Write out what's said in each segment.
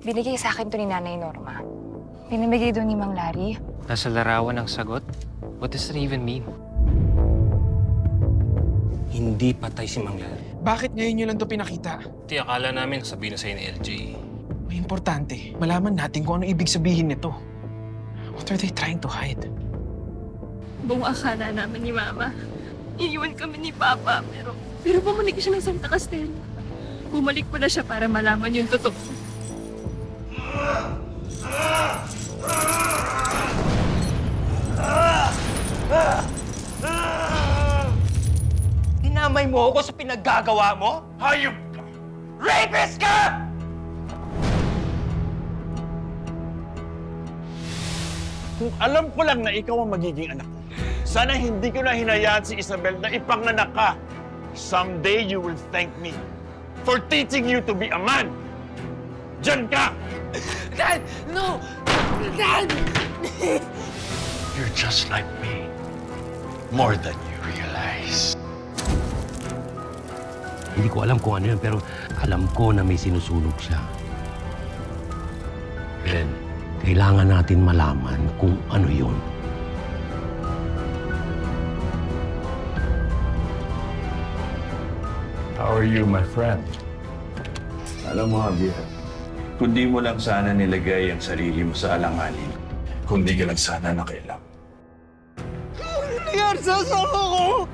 Binigay sa akin to ni Nanay Norma. Pinamigay doon ni Mang Larry. Nasa larawan ng sagot? What does that even mean? Hindi patay si Mang Larry. Bakit ngayon nyo lang to pinakita? Di, akala namin sabihin na sa'yo ni LJ. May importante. Malaman natin kung ano ibig sabihin nito. What are they trying to hide? Buong akala namin ni Mama. Iiwan kami ni Papa, pero bumalik siya ng Santa Castella. Bumalik pa na siya para malaman yung totoo. Dinamay mo ako sa pinaggagawa mo? Hayop ka! Rapist ka! Kung alam ko lang na ikaw ang magiging anak ko, sana hindi ko na hinayaan si Isabel na ipanganak ka. Someday you will thank me for teaching you to be a man. Diyan ka! Dad! No! Dad! You're just like me. More than you realize. Hindi ko alam kung ano yun, pero alam ko na may sinusunog siya. Ren, kailangan natin malaman kung ano yun. How are you, my friend? Alam mo, Javier, kundi mo lang sana nilagay ang sarili mo sa alanganin. Kundi ka lang sana nakialam. Nangyari sa asawa ko!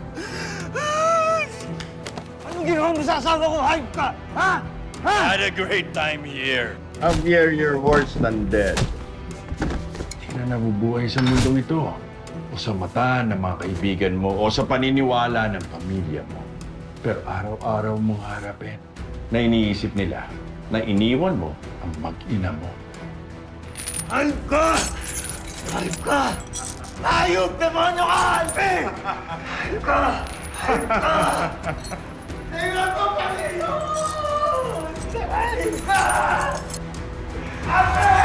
Anong ginawa mo sa asawa ko? Hype ka! Ha? Ha? I had a great time here. Javier, you're worse than dead. Hindi ka na nabubuhay sa mundong ito. O sa mata ng mga kaibigan mo, o sa paniniwala ng pamilya mo. Pero araw-araw mong harapin na iniisip nila na iniwan mo ang mag-ina mo. Hype ka! Hype ka! Hayop! Demonyo ka! Hype! Hype ka! Hype ka! Tingnan ko, Panginoon! Hype ka! Hype!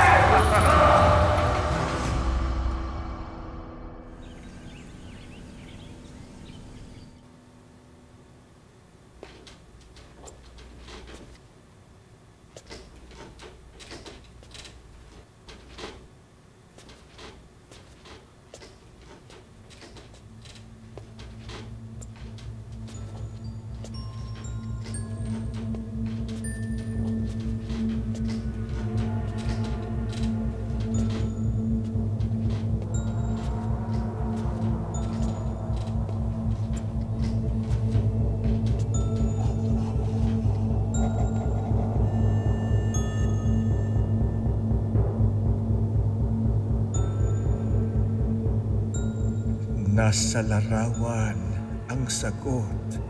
Nasa larawan ang sagot.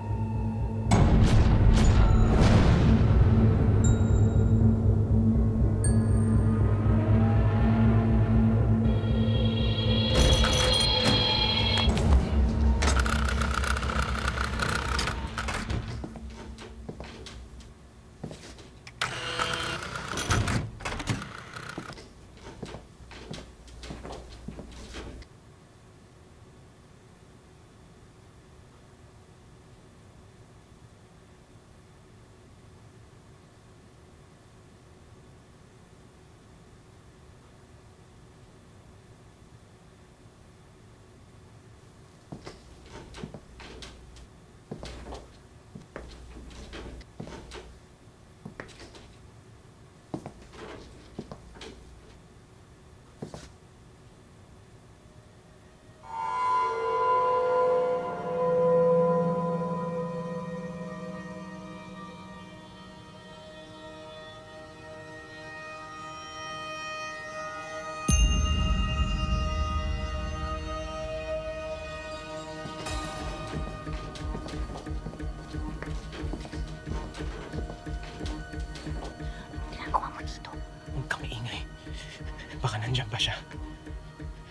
Baka nandiyan pa siya.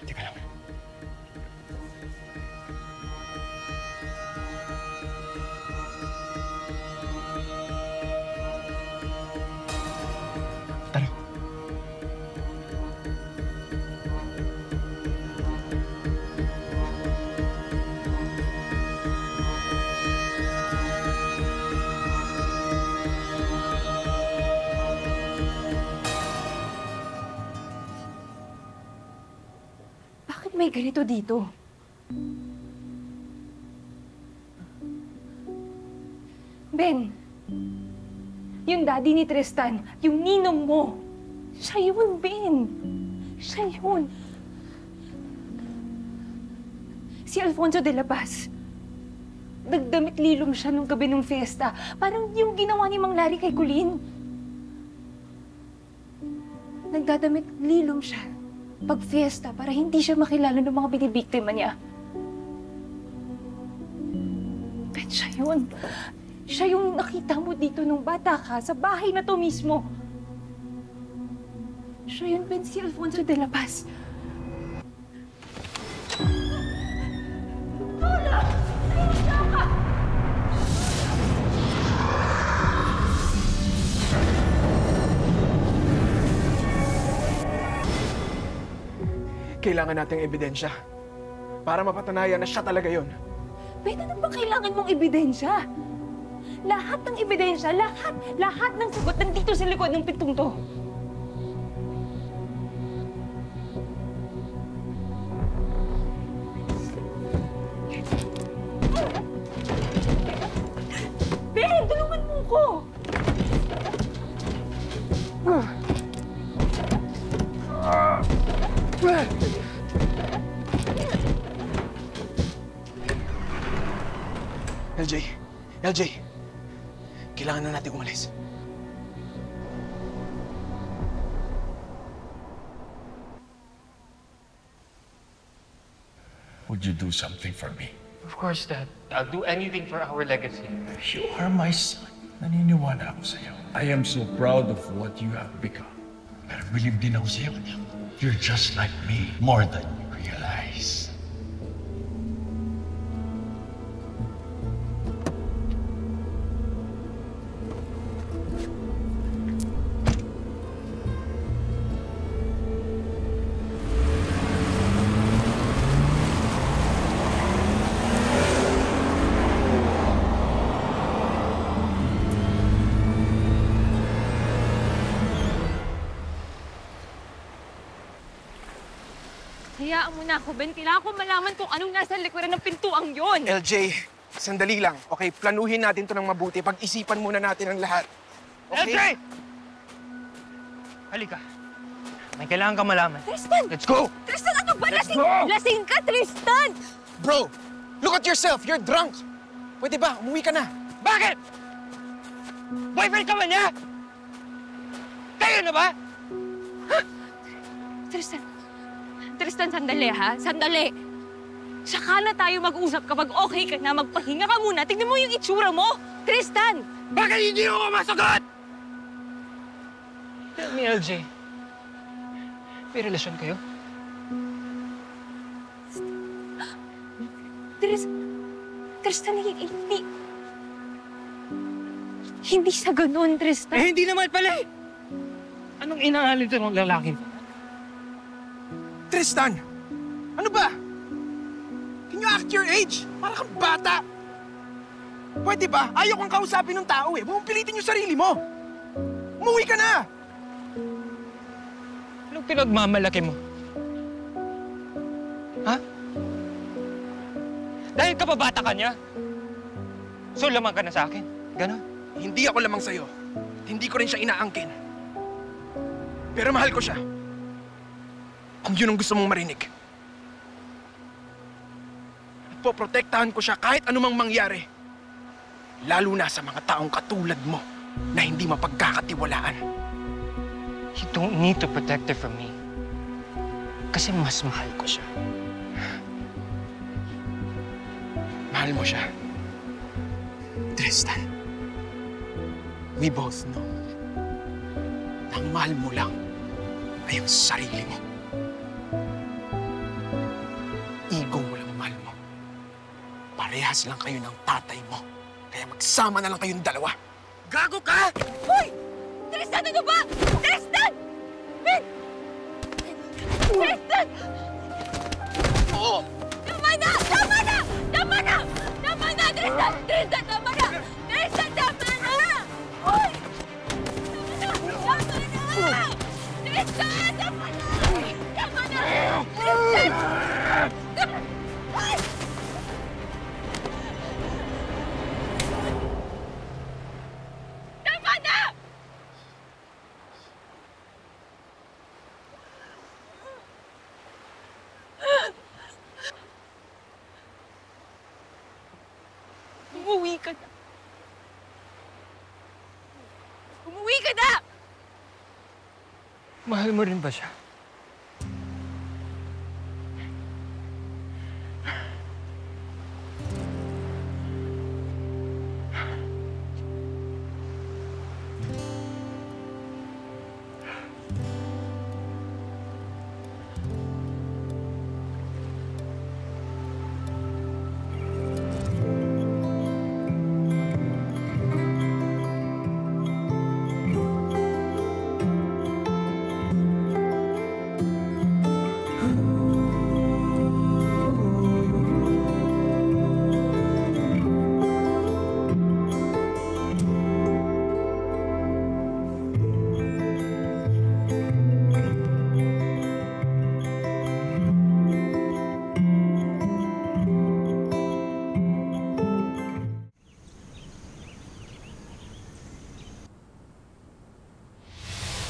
Teka lang. Tara. may ganito dito? Ben, yung daddy ni Tristan, yung ninong mo, siya yun, Ben. Siya yun. Si Alfonso de la Paz. Nagdamit lilom siya nung gabi ng fiesta. Parang yung ginawa ni Mang Larry kay Colleen. Nagdadamit lilom siya pag fiesta para hindi siya makilala ng mga binibiktima niya. Ben, siya yun. Siya yung nakita mo dito nung bata ka sa bahay na to mismo. Siya yun, Ben, si Alfonso de la Paz. Kailangan nating ebidensya para mapatunayan na siya talaga yun. Ben, ano ba kailangan mong ebidensya? Lahat ng ebidensya, lahat ng sagot nandito sa likod ng pintong to. Ben, tulungan mo ko! LJ, kailangan na natin umalis. Would you do something for me? Of course, Dad. I'll do anything for our legacy. You are my son. Naniniwala ako sa'yo. I am so proud of what you have become. Pero believe din ako sa'yo. You're just like me, more than you realize. Hayaan mo na ako, Ben. Kailangan ko malaman kung anong nasa likuran ng pintuang yon. LJ, sandali lang. Okay, planuhin natin to ng mabuti. Pag-isipan muna natin ang lahat. Okay? LJ! Halika. May kailangan ka malaman. Tristan! Let's go! Tristan, ano ba? Let's Lasing, go! lasing ka, Tristan! Bro, look at yourself. You're drunk. Pwede ba? Umuwi ka na. Bakit? Boyfriend ka ba niya? Kayo na ba? Tristan, sandali ha? Sandali. Saka na tayo mag-usap kapag okay ka na. Magpahinga ka muna. Tingnan mo yung itsura mo. Tristan! Bakit hindi ko masagot? Tell me, LJ. May relasyon kayo? Tristan, hindi sa ganun, Tristan. Eh, hindi naman pala eh. Anong inaalin ito ng lalaki? Tristan! Ano ba? Can you act your age? Para kang bata. Pwede ba? Ayaw kang kausapin ng tao eh. Huwag mong pilitin yung sarili mo. Umuwi ka na! Anong pinagmamalaki mo? Ha? Dahil kababata ka niya? So lamang ka na sa akin? Ganon? Hindi ako lamang sa'yo. Hindi ko rin siya inaangkin. Pero mahal ko siya. Kung yun ang gusto mong marinig. At poprotektahan ko siya kahit anumang mangyari. Lalo na sa mga taong katulad mo na hindi mapagkakatiwalaan. You don't need to protect her from me. Kasi mas mahal ko siya. Mahal mo siya. Tristan, we both know na ang mahal mo lang ay ang sarili mo. Ego mo lang mahal mo. Parehas lang kayo ng tatay mo. Kaya magsama na lang kayong dalawa. Gago ka! Hoy! Tristan, ano ba? Tristan! Ben! Tristan! Oo! Tama na! Tama na! Tama na! Tama na, Tristan! Tristan, tama na! Tristan, tama na! Hoy! Tama na! Tama na! Tristan, tama na! Tama na! Tristan! Umuwi ka na. Umuwi ka na! Mahal mo rin ba siya?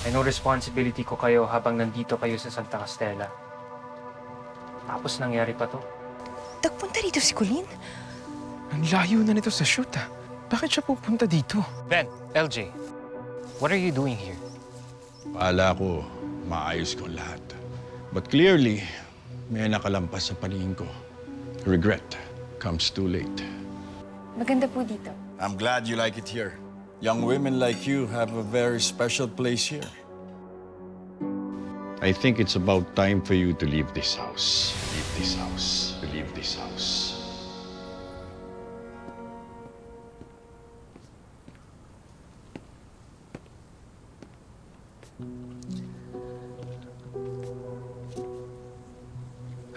Ano responsibility ko kayo habang nandito kayo sa Santa Castella? Tapos nangyari pa to. Nagpunta dito si Colleen? Ang layo na nito sa shoot, ah. Bakit siya pupunta dito? Ben, LJ, what are you doing here? Paala ko, maayos ko lahat. But clearly, may nakalampas sa paningin ko. Regret comes too late. Maganda po dito. I'm glad you like it here. Young women like you have a very special place here. I think it's about time for you to leave this house. Leave this house. Leave this house.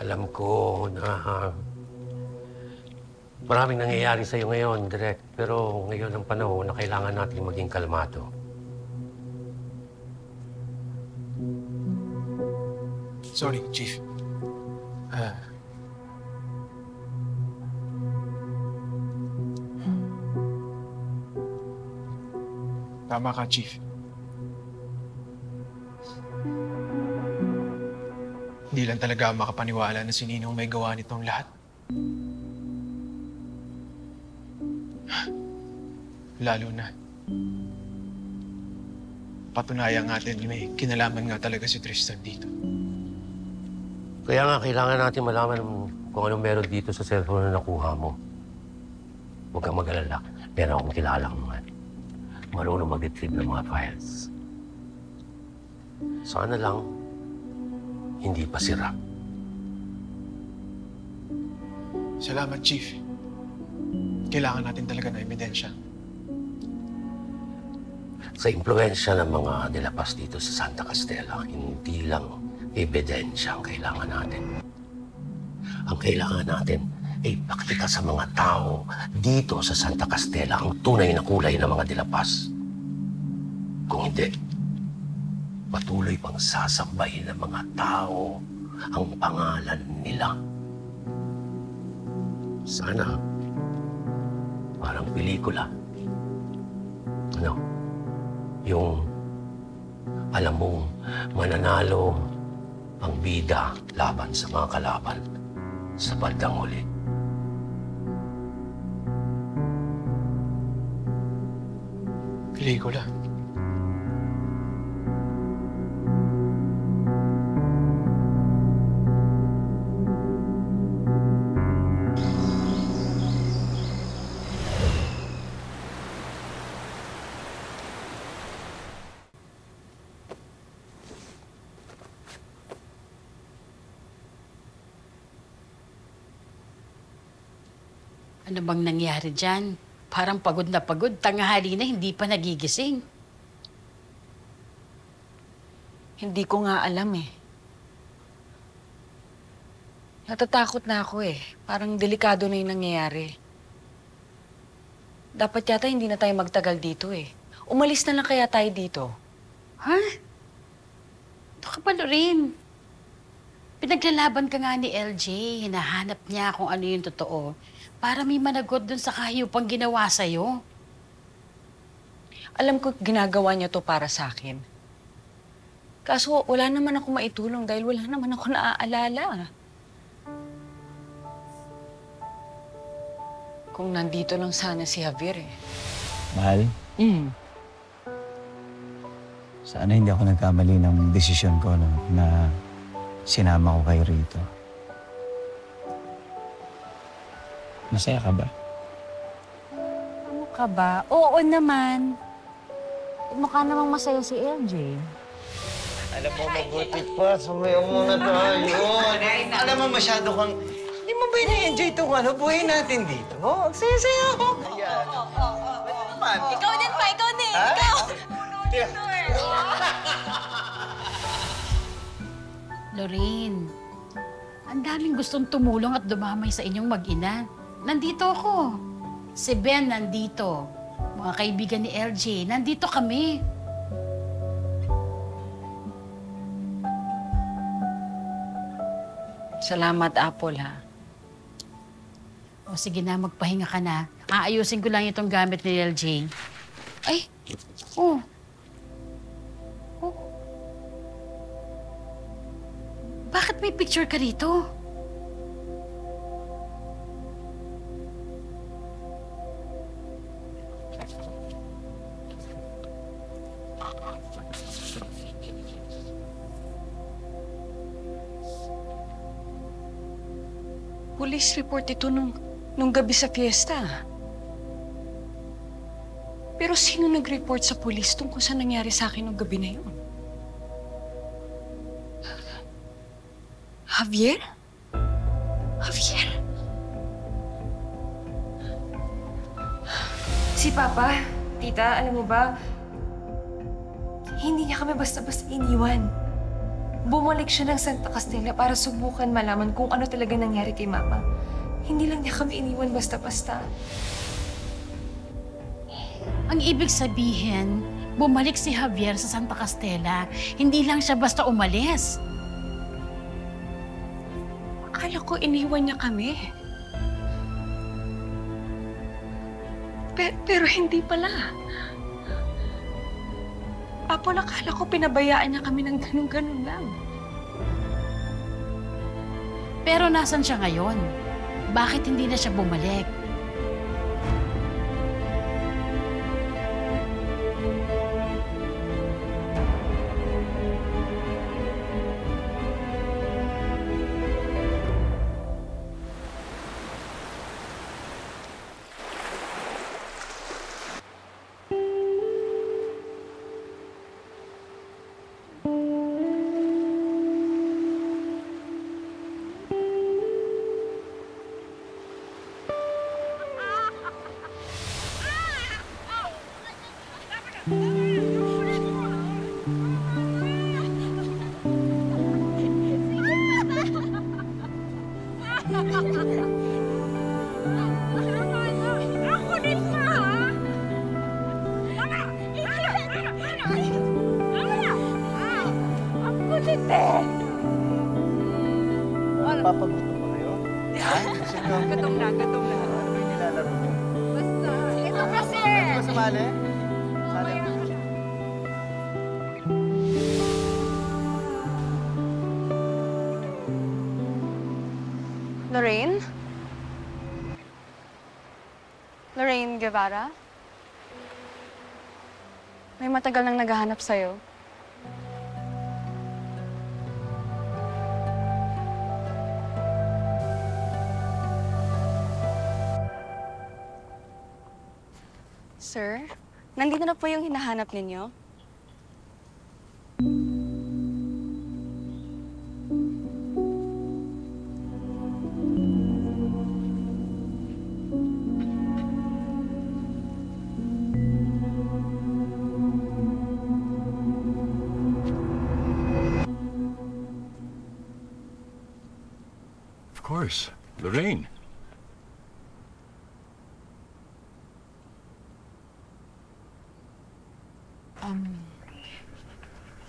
Alam ko na maraming nangyayari sa'yo ngayon, Direk. Pero ngayon ang panahon na kailangan natin maging kalmado. Sorry, Chief. Tama ka, Chief. Hindi lang talaga makapaniwala na si Ninong may gawa nitong lahat. Lalo na patunayan natin may kinalaman nga talaga si Tristan dito. Kaya nga kailangan natin malaman kung anong meron dito sa cellphone na nakuha mo. Huwag kang mag-alala. Meron akong kilalang marunong mag-retrieve ng mga files. Sana lang hindi pa sira. Salamat, Chief. Kailangan natin talaga ng ebidensya. Sa impluensya ng mga nilapas dito sa Santa Castella, hindi lang ebidensya ang kailangan natin. Ang kailangan natin ay ipakita sa mga tao dito sa Santa Castella ang tunay na kulay ng mga dilapas. Kung hindi, patuloy pang sasambahin ng mga tao ang pangalan nila. Sana, parang pelikula. Ano? Yung alam mong mananalo ang bida laban sa mga kalaban sa bandang huli. Pelikula. Ano bang nangyari dyan? Parang pagod na pagod. Tanghali na, hindi pa nagigising. Hindi ko nga alam eh. Natatakot na ako eh. Parang delikado na yung nangyayari. Dapat yata hindi na tayo magtagal dito eh. Umalis na lang kaya tayo dito. Ha? Ito ka pa rin. Pinaglalaban ka nga ni LJ. Hinahanap niya kung ano yung totoo. Para may managot dun sa kahiyupang ginawa sa'yo. Alam ko ginagawa niya to para sa akin. Kaso wala naman ako maitulong dahil wala naman ako naaalala. kung nandito lang sana si Javier eh. Mahal, sana hindi ako nagkamali ng desisyon ko na sinama ko kayo rito. Masaya ka ba? Ano ka ba? Oo naman. Mukha namang masaya si LJ. Alam mo, mabuti pa. Sumayaw muna tayo. Alam mo, masyado kang... Hindi mo ba na-enjoy itong buhay natin dito? Ang saya-saya ako. Ayan. Ikaw din pa, ikaw din. Ha? Ikaw. Lorraine, ang daming gustong tumulong at dumamay sa inyong mag-ina. Nandito ako. Si Ben nandito. Mga kaibigan ni LJ, nandito kami. Salamat, Apple, ha? O sige na, magpahinga ka na. Aayusin ko lang itong gamit ni LJ. Ay! Oh! Oh! Bakit may picture ka rito? Police report ito nung gabi sa fiesta. Pero sino nag-report sa police tungkol sa nangyari sa akin nung gabi na yun? Javier? Javier? Si Papa, Tita, alam mo ba, hindi niya kami basta-basta iniwan. Bumalik siya ng Santa Castella para subukan malaman kung ano talaga nangyari kay Mama. Hindi lang niya kami iniwan basta-basta. Ang ibig sabihin, bumalik si Javier sa Santa Castella. Hindi lang siya basta umalis. Akala ko iniwan niya kami. Pero hindi pala. Apple, akala ko pinabayaan niya kami ng ganun-ganun lang. Pero nasan siya ngayon? Bakit hindi na siya bumalik? Papagutom ba kayo? Ha? Gatong na. Ano yung nilalaro mo? Basta, ito kasi. Hindi ba sumali? Sali mo. Lorraine? Lorraine Guevara? May matagal nang naghahanap sa'yo. Sir, nandito na po yung hinahanap ninyo. Of course. Lorraine.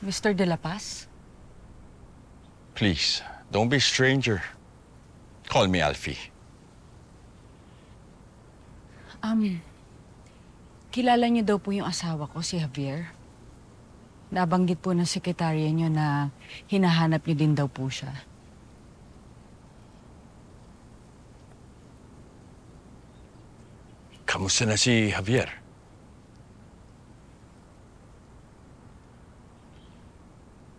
Mr. De La Paz? Please, don't be a stranger. Call me Alfie. Kilala niyo daw po yung asawa ko, si Javier. Nabanggit po ng sekretarya niyo na hinahanap niyo din daw po siya. Kamusta na si Javier?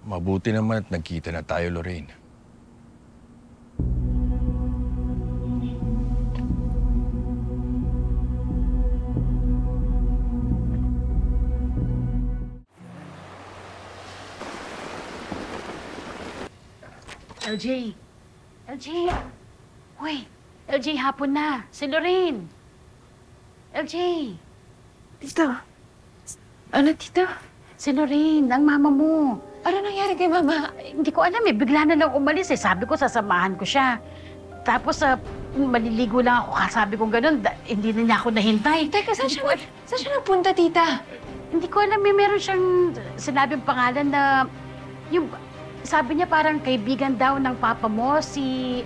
Mabuti naman at nagkita na tayo, Lorraine. LJ! LJ! Uy! LJ, hapon na. Si Lorraine. LJ! Tito. Ano, Tito? Si Lorraine, ang mama mo. Ano nangyari kay Mama? Hindi ko alam eh. Bigla na lang umalis eh. Sabi ko, sasamahan ko siya. Tapos, maliligo lang ako. Sabi ko gano'n, hindi na niya ako nahintay. Teka, saan siya nagpunta, Tita? Hindi ko alam eh. Meron siyang sinabing pangalan na... Yung, sabi niya parang kaibigan daw ng papa mo, si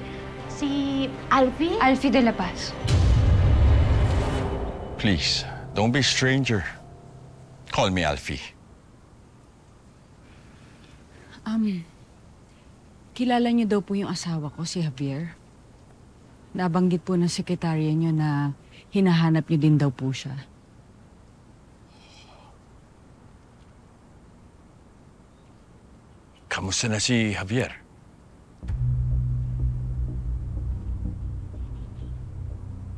Alfie? Alfie de la Paz. Please, don't be a stranger. Call me Alfie. Kilala niyo daw po yung asawa ko, si Javier. Nabanggit po ng sekretarya niyo na hinahanap niyo din daw po siya. Kamusta na si Javier?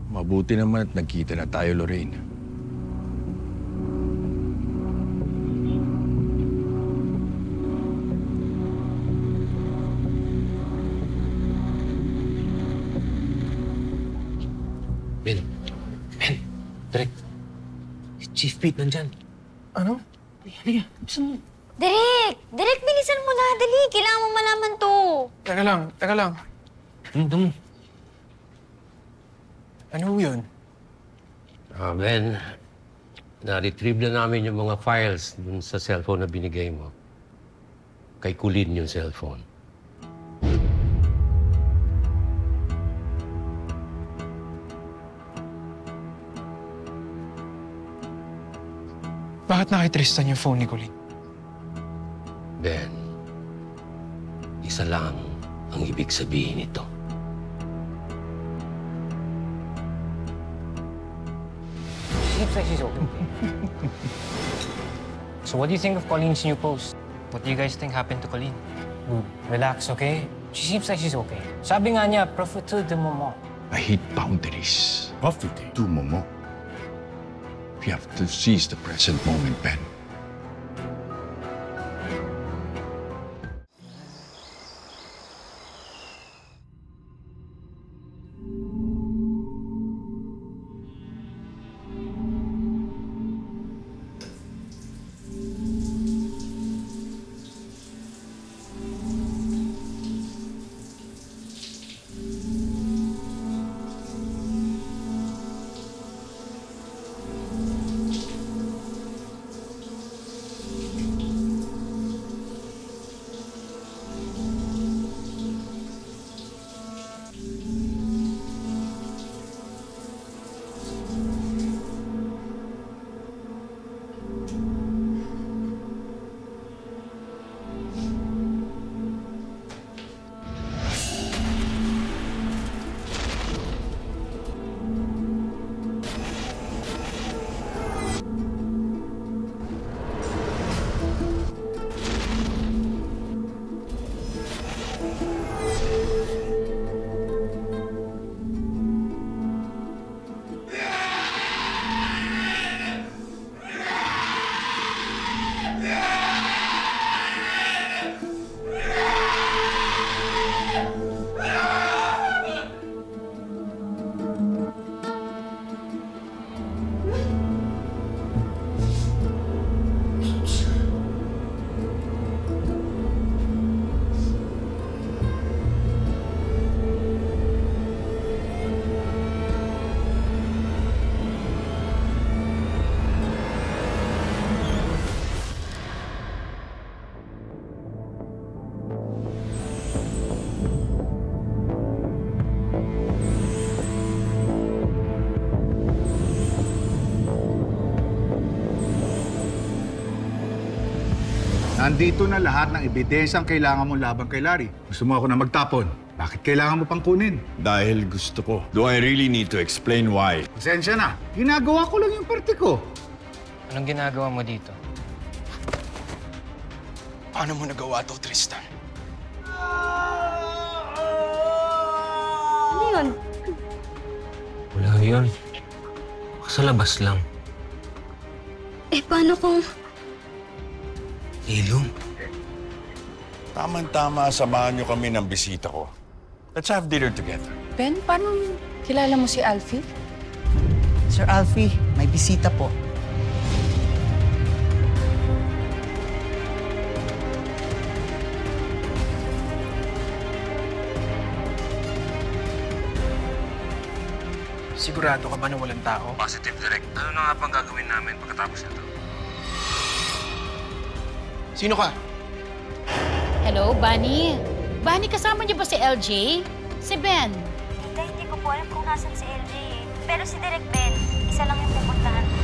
Mabuti naman at nagkita na tayo, Lorraine. Ben, Direk. Chief Pete nandyan. Ano? Halika, saan mo? Derek, bilisan mo na. Dali, kailangan mo malaman to. Teka lang. Damo. Ano yun? Ben, na-retrieve na namin yung mga files dun sa cellphone na binigay mo. Kay Colleen yung cellphone. Bakit na kay Tristan yung phone ni Colleen? Ben, isa lang ang ibig sabihin nito. Seems like she's okay. So what do you think of Colleen's new post? What do you guys think happened to Colleen? Relax, okay? She seems like she's okay. Sabi nga niya, profiter de moment. I hate boundaries. Profite du moment. We have to seize the present moment, Ben. Nandito na lahat ng ebidensyang kailangan mo laban kay Larry. Gusto mo ako na magtapon? Bakit kailangan mo pang kunin? Dahil gusto ko. Do I really need to explain why? Pasensya na. Ginagawa ko lang yung parte ko. Anong ginagawa mo dito? Paano mo nagawa to, Tristan? Ano yun? Wala yun. Sa labas lang. Eh, paano kung... Ilong. Tama-tama, samahan niyo kami ng bisita ko. Let's have dinner together. Ben, paano kilala mo si Alfie? Sir Alfie, may bisita po. Sigurado ka ba na walang tao? Positive, Direk. Ano na nga pang gagawin namin pagkatapos nito? Sino ka? Hello, Bunny? Bunny, kasama niyo ba si LJ? Si Ben? Tita, hindi ko po alam kung nasan si LJ eh. Pero si Direk Ben, isa lang yung pupuntahan ko.